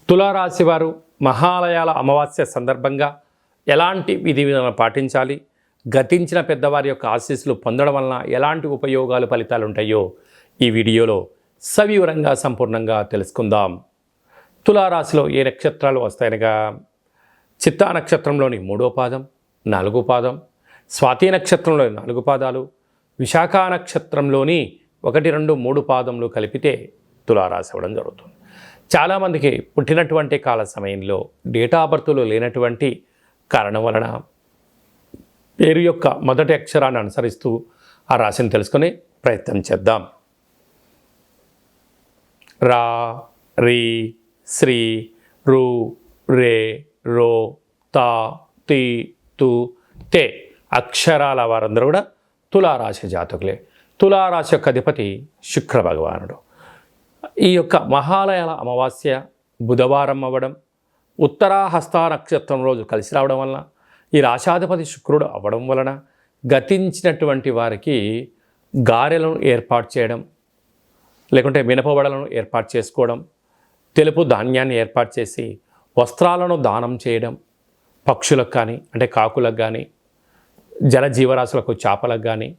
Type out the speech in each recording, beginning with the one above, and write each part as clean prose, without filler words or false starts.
తులారాశి వారు మహాలయాల అమావాస్య సందర్భంగా ఎలాంటి విధి విధానాలు పాటించాలి, గతించిన పెద్దవారి యొక్క ఆశీస్సులు పొందడం వలన ఎలాంటి ఉపయోగాలు ఫలితాలు ఉంటాయో ఈ వీడియోలో సవివరంగా సంపూర్ణంగా తెలుసుకుందాం. తులారాశిలో ఏ నక్షత్రాలు వస్తాయనగా చిత్తా నక్షత్రంలోని 3వ పాదం, 4వ పాదం, స్వాతి నక్షత్రంలోని 4 పాదాలు, విశాఖ నక్షత్రంలోని 1, 2, 3 పాదములు కలిపితే తులారాశి అవ్వడం జరుగుతుంది. చాలామందికి పుట్టినటువంటి కాల సమయంలో డేటా ఆఫ్ బర్త్లో లేనటువంటి కారణం వలన పేరు యొక్క మొదటి అక్షరాన్ని అనుసరిస్తూ ఆ రాశిని తెలుసుకునే ప్రయత్నం చేద్దాం. రా, రీ, శ్రీ, రు, రే, రో, తా, తి, తు, తే అక్షరాల వారందరూ కూడా తులారాశి జాతకులే. తులారాశి యొక్క అధిపతి శుక్ర భగవానుడు. ఈ యొక్క మహాలయాల అమావాస్య బుధవారం అవ్వడం, ఉత్తరాహస్త నక్షత్రం రోజు కలిసి రావడం వలన, ఈ రాశాధిపతి శుక్రుడు అవ్వడం వలన గతించినటువంటి వారికి గారెలను ఏర్పాటు చేయడం, లేకుంటే మినపవడలను ఏర్పాటు చేసుకోవడం, తెలుపు ధాన్యాన్ని ఏర్పాటు చేసి వస్త్రాలను దానం చేయడం, పక్షులకు కానీ అంటే కాకులకు కానీ, జలజీవరాశులకు చేపలకు కానీ,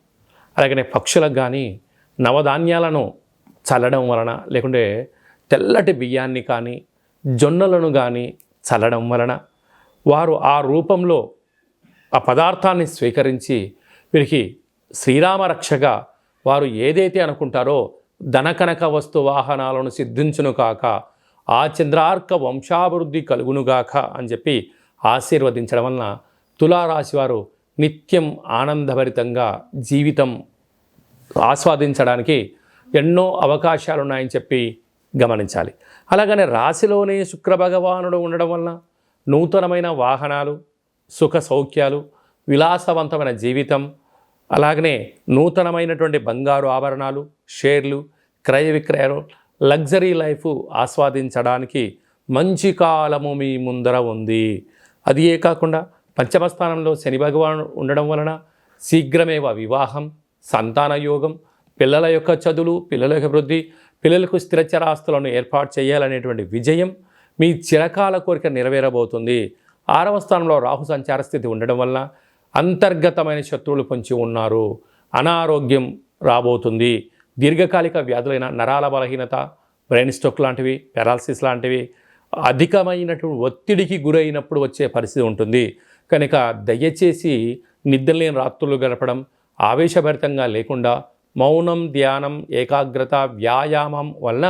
అలాగనే పక్షులకు కానీ నవధాన్యాలను చల్లడం వలన, లేకుంటే తెల్లటి బియ్యాన్ని కానీ జొన్నలను కానీ చల్లడం వలన వారు ఆ రూపంలో ఆ పదార్థాన్ని స్వీకరించి వీరికి శ్రీరామ రక్షగా వారు ఏదైతే అనుకుంటారో ధనకనక వస్తు వాహనాలను సిద్ధించును కాక, ఆ చంద్రార్క వంశాభివృద్ధి కలుగునుగాక అని చెప్పి ఆశీర్వదించడం వలన తులారాశి వారు నిత్యం ఆనందభరితంగా జీవితం ఆస్వాదించడానికి ఎన్నో అవకాశాలు ఉన్నాయని చెప్పి గమనించాలి. అలాగనే రాశిలోనే శుక్ర భగవానుడు ఉండడం వలన నూతనమైన వాహనాలు, సుఖ సౌఖ్యాలు, విలాసవంతమైన జీవితం, అలాగనే నూతనమైనటువంటి బంగారు ఆభరణాలు, షేర్లు, క్రయ విక్రయాలు, లగ్జరీ లైఫ్ ఆస్వాదించడానికి మంచి కాలము మీ ముందర ఉంది. అది ఏ కాకుండా పంచమస్థానంలో శని భగవానుడు ఉండడం వలన శీఘ్రమేవ వివాహం, సంతాన యోగం, పిల్లల యొక్క చదువులు, పిల్లల యొక్క వృద్ధి, పిల్లలకు స్థిరచరాస్తులను ఏర్పాటు చేయాలనేటువంటి విజయం, మీ చిరకాల కోరిక నెరవేరబోతుంది. 6వ స్థానంలో రాహు సంచార స్థితి ఉండడం వలన అంతర్గతమైన శత్రువులు పొంచి ఉన్నారు, అనారోగ్యం రాబోతుంది. దీర్ఘకాలిక వ్యాధులైన నరాల బలహీనత, బ్రెయిన్ స్ట్రోక్ లాంటివి, పెరాలసిస్ లాంటివి, అధికమైనటువంటి ఒత్తిడికి గురైనప్పుడు వచ్చే పరిస్థితి ఉంటుంది. కనుక దయచేసి నిద్రలేని రాత్రులు గడపడం, ఆవేశభరితంగా లేకుండా మౌనం, ధ్యానం, ఏకాగ్రత, వ్యాయామం వలన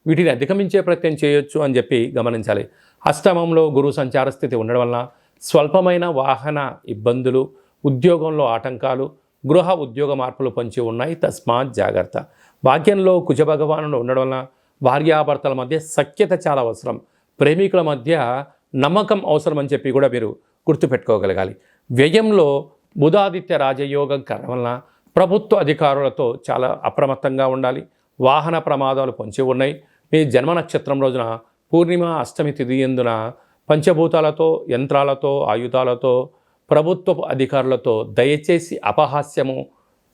వీటిని అధిగమించే ప్రయత్నం చేయొచ్చు అని చెప్పి గమనించాలి. అష్టమంలో గురు సంచార స్థితి ఉండడం వలన స్వల్పమైన వాహన ఇబ్బందులు, ఉద్యోగంలో ఆటంకాలు, గృహ ఉద్యోగ మార్పులు పొంచి ఉన్నాయి, తస్మాత్ జాగ్రత్త. భాగ్యంలో కుజ భగవానుడు ఉండడం వలన భార్యాభర్తల మధ్య సఖ్యత చాలా అవసరం, ప్రేమికుల మధ్య నమ్మకం అవసరం అని చెప్పి కూడా మీరు గుర్తుపెట్టుకోగలగాలి. వ్యయంలో బుధాదిత్య రాజయోగం కారణం వలన ప్రభుత్వ అధికారులతో చాలా అప్రమత్తంగా ఉండాలి. వాహన ప్రమాదాలు పొంచి ఉన్నాయి. మీ జన్మ నక్షత్రం రోజున పూర్ణిమ, అష్టమి తిథి యందున పంచభూతాలతో, యంత్రాలతో, ఆయుధాలతో, ప్రభుత్వ అధికారులతో దయచేసి అపహాస్యము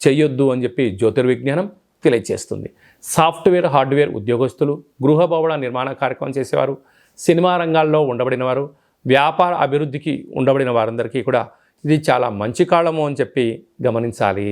చేయొద్దు అని చెప్పి జ్యోతిర్విజ్ఞానం తెలియజేస్తుంది. సాఫ్ట్వేర్, హార్డ్వేర్ ఉద్యోగస్తులు, గృహ భవన నిర్మాణ కార్యక్రమం చేసేవారు, సినిమా రంగాల్లో ఉండబడిన వారు, వ్యాపార అభివృద్ధికి ఉండబడిన వారందరికీ కూడా ఇది చాలా మంచి కాలము అని చెప్పి గమనించాలి.